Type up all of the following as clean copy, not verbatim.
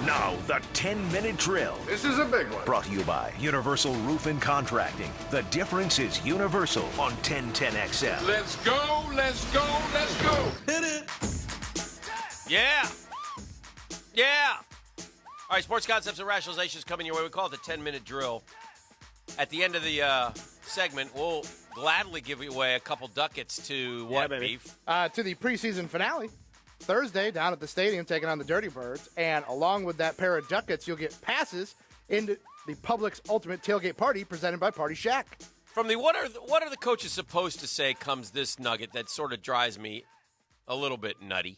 Now, the 10-minute drill. This is a big one. Brought to you by Universal Roof and Contracting. The difference is universal on 1010XL. Let's go, let's go, let's go. Hit it. Yeah. Yeah. All right, sports concepts and rationalizations coming your way. We call it the 10-minute drill. At the end of the segment, we'll gladly give away a couple ducats to what, Beef? To the preseason finale. Thursday down at the stadium taking on the Dirty Birds. And along with that pair of ducats, you'll get passes into the Publix Ultimate Tailgate Party presented by Party Shack. From the what are the coaches supposed to say comes this nugget that sort of drives me a little bit nutty.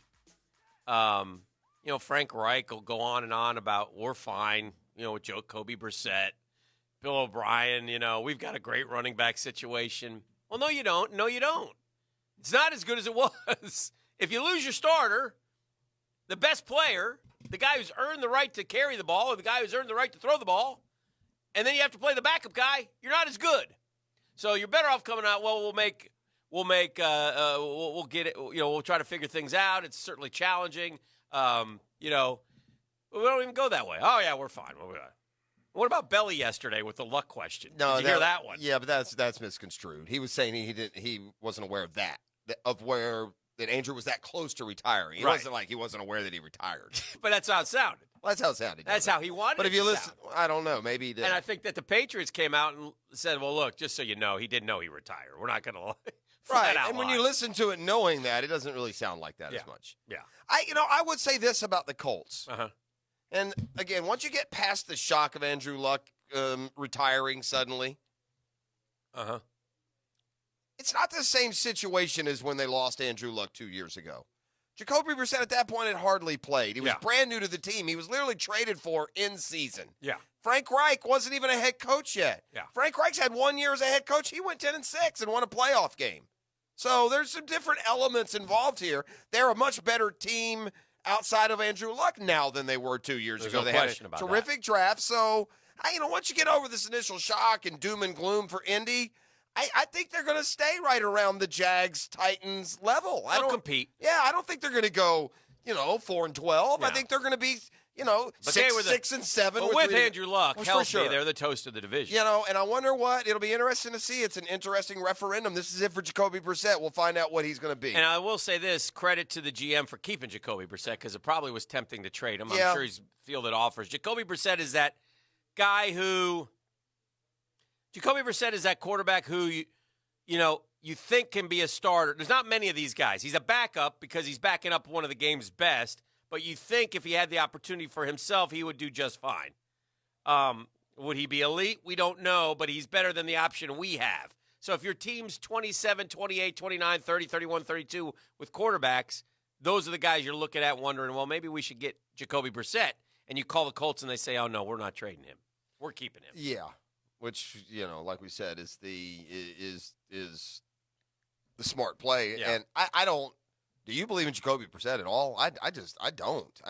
Frank Reich will go on and on about we're fine, with Jacoby Brissett. Bill O'Brien, we've got a great running back situation. Well, no, you don't. No, you don't. It's not as good as it was. If you lose your starter, the best player, the guy who's earned the right to carry the ball or the guy who's earned the right to throw the ball, and then you have to play the backup guy, you're not as good. So you're better off coming out, well, we'll get it, we'll try to figure things out. It's certainly challenging. We don't even go that way. Oh, yeah, we're fine. What about Belly yesterday with the luck question? No, Did you hear that one? Yeah, but that's misconstrued. He was saying he wasn't aware of that Andrew was that close to retiring. He wasn't like he wasn't aware that he retired. But that's how it sounded. Well, that's how it sounded. That's how he wanted it. But if you listen, I don't know. Maybe he did. And I think that the Patriots came out and said, well, look, just so you know, he didn't know he retired. We're not going to right. And when you listen to it knowing that, it doesn't really sound like that as much. Yeah. I would say this about the Colts. Uh-huh. And, again, once you get past the shock of Andrew Luck retiring suddenly, it's not the same situation as when they lost Andrew Luck 2 years ago. Jacoby Brissett at that point had hardly played. He was brand new to the team. He was literally traded for in season. Yeah. Frank Reich wasn't even a head coach yet. Yeah. Frank Reich's had 1 year as a head coach. He went 10-6 and won a playoff game. So there's some different elements involved here. They're a much better team outside of Andrew Luck now than they were 2 years ago. No they question had a about terrific draft. So, once you get over this initial shock and doom and gloom for Indy, I think they're going to stay right around the Jags-Titans level. They'll compete. Yeah, I don't think they're going to go, 4-12. Yeah. I think they're going to be, 6-7. But with Andrew Luck, healthy, sure. they're the toast of the division. And I wonder what, it'll be interesting to see. It's an interesting referendum. This is it for Jacoby Brissett. We'll find out what he's going to be. And I will say this, credit to the GM for keeping Jacoby Brissett because it probably was tempting to trade him. Yeah. I'm sure he's fielded offers. Jacoby Brissett is that guy Jacoby Brissett is that quarterback who, you think can be a starter. There's not many of these guys. He's a backup because he's backing up one of the game's best. But you think if he had the opportunity for himself, he would do just fine. Would he be elite? We don't know, but he's better than the option we have. So if your team's 27, 28, 29, 30, 31, 32 with quarterbacks, those are the guys you're looking at wondering, well, maybe we should get Jacoby Brissett. And you call the Colts and they say, oh, no, we're not trading him. We're keeping him. Yeah, which, like we said, is the smart play. Yeah. And I don't. Do you believe in Jacoby Brissett at all? I don't.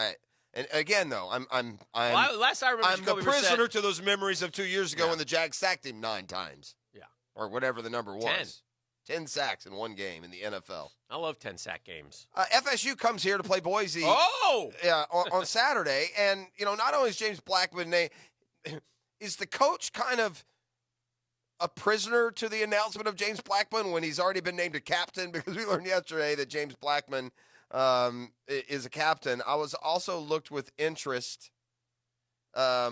And again, though, Last I remember, I'm Jacoby the prisoner Brissett, to those memories of 2 years ago when the Jags sacked him 9 times. Yeah. Or whatever the number was. 10 sacks in one game in the NFL. I love 10-sack games. FSU comes here to play Boise. Oh! Yeah, on Saturday. And, not only is James Blackman is the coach kind of a prisoner to the announcement of James Blackman when he's already been named a captain? Because we learned yesterday that James Blackman is a captain. I was also looked with interest at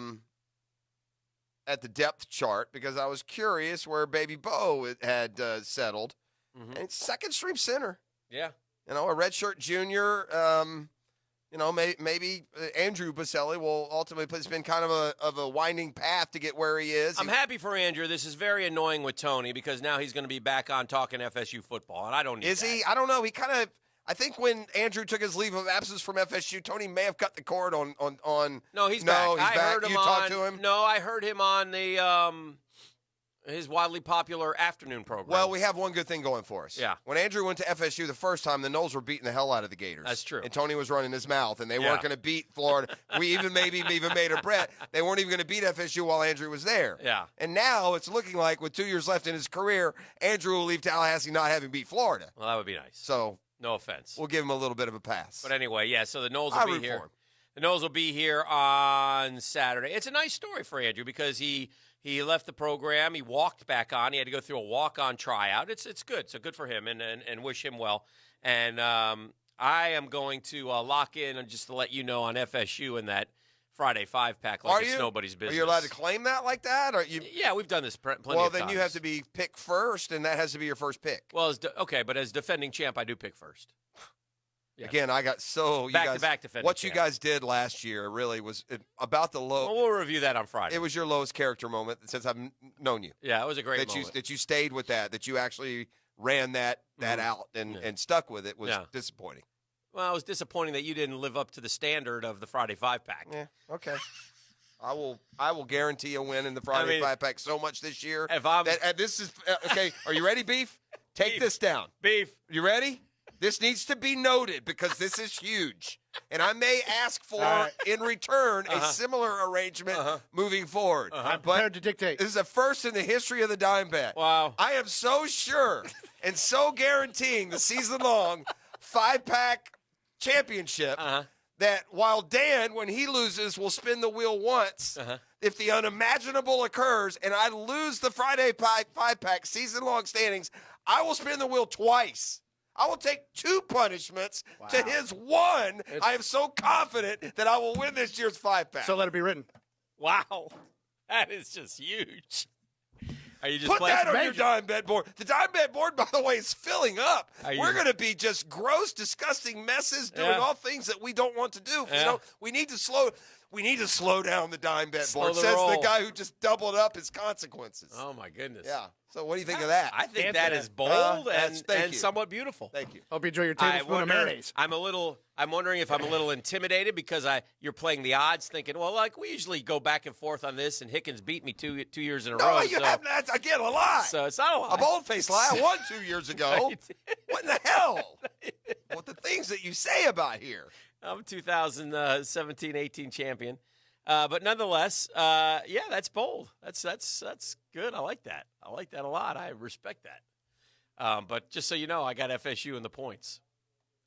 the depth chart because I was curious where Baby Bo had settled. Mm-hmm. And it's second-string center. Yeah. A redshirt junior. Maybe Andrew Boselli will ultimately. It's been kind of a winding path to get where he is. I'm happy for Andrew. This is very annoying with Tony because now he's going to be back on talking FSU football, and I don't need that. Is he? I don't know. He kind of. I think when Andrew took his leave of absence from FSU, Tony may have cut the cord on. No, he's back. He's back. Heard him you talked to him? No, I heard him on the his widely popular afternoon program. Well, we have one good thing going for us. Yeah. When Andrew went to FSU the first time, the Noles were beating the hell out of the Gators. That's true. And Tony was running his mouth, and they weren't going to beat Florida. We even made a bet. They weren't even going to beat FSU while Andrew was there. Yeah. And now it's looking like with 2 years left in his career, Andrew will leave Tallahassee not having beat Florida. Well, that would be nice. So no offense. We'll give him a little bit of a pass. But anyway, yeah, so the Noles will be here. The Knowles will be here on Saturday. It's a nice story for Andrew because he left the program. He walked back on. He had to go through a walk-on tryout. It's good. So good for him and wish him well. And I am going to lock in, and just to let you know, on FSU in that Friday 5-pack like it's nobody's business. Are you allowed to claim that like that? Or you? Yeah, we've done this plenty of times. Well, then you have to be picked first, and that has to be your first pick. Well, but as defending champ, I do pick first. Yes. Again, I got back-to-back defending what champ. you guys did last year really was about the low. Well, we'll review that on Friday. It was your lowest character moment since I've known you. Yeah, it was a great moment. That you stayed with that you actually ran that out and stuck with it was disappointing. Well, it was disappointing that you didn't live up to the standard of the Friday 5-pack. Yeah, okay. I will guarantee a win in the Friday 5-pack so much this year. If I'm this is okay. Are you ready, Beef? Take this down. Beef. You ready? This needs to be noted because this is huge. And I may ask for, in return, a similar arrangement moving forward. I'm prepared to dictate. This is a first in the history of the dime bet. Wow. I am so sure and so guaranteeing the season-long 5-pack championship that while Dan, when he loses, will spin the wheel once, if the unimaginable occurs and I lose the Friday 5-pack season-long standings, I will spin the wheel twice. I will take 2 punishments to his 1. I am so confident that I will win this year's 5-pack. So let it be written. Wow. That is just huge. Are you just Put playing that on for your dime bet board. The dime bet board, by the way, is filling up. We're going to be just gross, disgusting messes doing all things that we don't want to do. Yeah. You know, we need to slow down the dime bet board, the says roll. the guy who just doubled up his consequences. Oh, my goodness. Yeah. So what do you think of that? I think that is bold and thank you. somewhat beautiful. Thank you. Hope you enjoy your tablespoon of mayonnaise. I'm wondering if I'm a little intimidated because you're playing the odds, thinking, well, like we usually go back and forth on this, and Hickens beat me two years in a row. No, you haven't. That's, again, a lie. So it's not a lie. A bold-faced lie. I won 2 years ago. Right. What in the hell? What the things that you say about here? I'm 2017-18 champion. But nonetheless, that's bold. That's good. I like that. I like that a lot. I respect that. But just so you know, I got FSU in the points.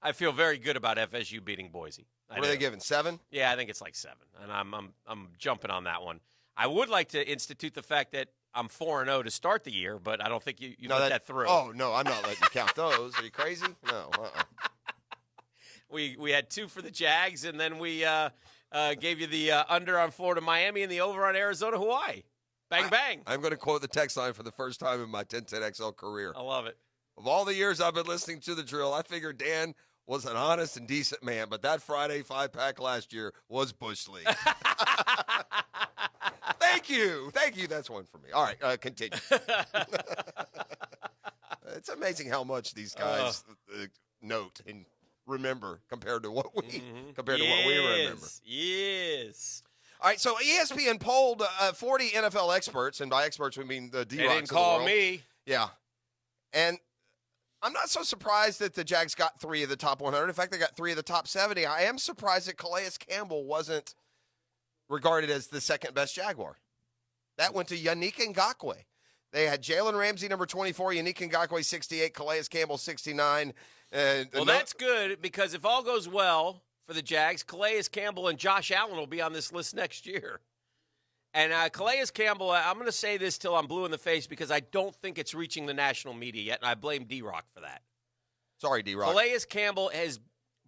I feel very good about FSU beating Boise. What are they giving? 7? Yeah, I think it's like 7, and I'm jumping on that one. I would like to institute the fact that I'm 4-0 to start the year, but I don't think you let that through. Oh no, I'm not letting you count those. Are you crazy? No. We had 2 for the Jags, and then we gave you the under on Florida, Miami, and the over on Arizona, Hawaii. Bang, bang. I'm going to quote the text line for the first time in my 1010XL career. I love it. Of all the years I've been listening to the drill, I figured Dan was an honest and decent man, but that Friday 5-pack last year was Bush League. Thank you. That's one for me. All right, continue. It's amazing how much these guys note and remember compared to what we remember. Yes. All right, so ESPN polled 40 NFL experts, and by experts we mean the D-Rocks They didn't call of the world. me. Yeah. And I'm not so surprised that the Jags got 3 of the top 100. In fact, they got 3 of the top 70. I am surprised that Calais Campbell wasn't regarded as the second-best Jaguar. That went to Yannick Ngakoue. They had Jalen Ramsey, number 24, Yannick Ngakoue, 68, Calais Campbell, 69. That's good because if all goes well for the Jags, Calais Campbell and Josh Allen will be on this list next year. And Calais Campbell, I'm going to say this till I'm blue in the face because I don't think it's reaching the national media yet, and I blame D-Rock for that. Sorry, D-Rock. Calais Campbell has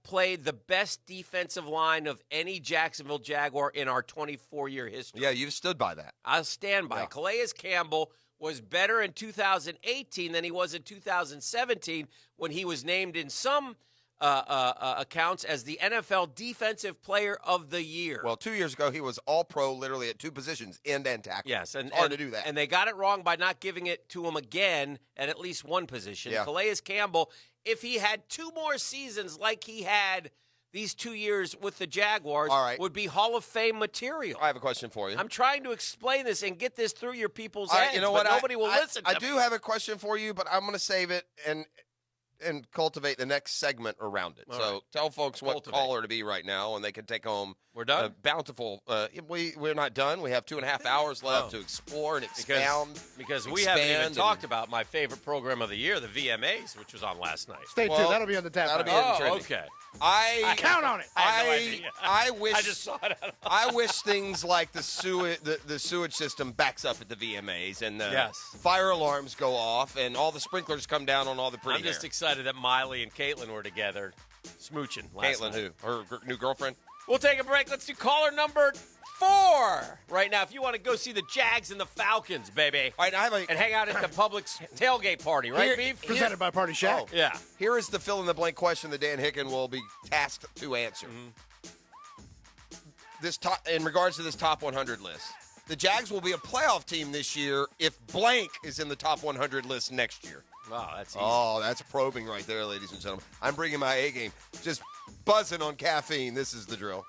played the best defensive line of any Jacksonville Jaguar in our 24-year history. Yeah, you've stood by that. I'll stand by. Yeah. Calais Campbell was better in 2018 than he was in 2017 when he was named in some accounts as the NFL Defensive Player of the Year. Well, 2 years ago, he was all-pro literally at 2 positions, end and tackle. Yes, and it's hard to do that. And they got it wrong by not giving it to him again at least one position. Yeah. Calais Campbell, if he had 2 more seasons like he had these 2 years with the Jaguars, would be Hall of Fame material. I have a question for you. I'm trying to explain this and get this through your people's All right, heads, you know what? but nobody will listen to I me. do have a question for you, but I'm going to save it and cultivate the next segment around it. All so right. tell folks what Cultivate. caller to be right now, and they can take home We're done? Bountiful. We're not done. We have 2.5 hours left to explore and expound. Because we haven't even talked about my favorite program of the year, the VMAs, which was on last night. Stay tuned. That'll be on the tap. That'll be line. trending. Okay. I count on it. I wish I just saw it. I wish things like the sewage system backs up at the VMAs and fire alarms go off and all the sprinklers come down on all the pretty I'm just hair. excited that Miley and Caitlin were together smooching last Caitlin, night. who? Her new girlfriend? We'll take a break. Let's do caller number 4 right now. If you want to go see the Jags and the Falcons, baby, All right, and hang out at the Publix tailgate party, right, Beef? Presented by Party Shack. Oh. Yeah. Here is the fill-in-the-blank question that Dan Hicken will be tasked to answer. In regards to this top 100 list, the Jags will be a playoff team this year if blank is in the top 100 list next year. Wow, that's easy. Oh, that's probing right there, ladies and gentlemen. I'm bringing my A game. Just buzzing on caffeine. This is the drill.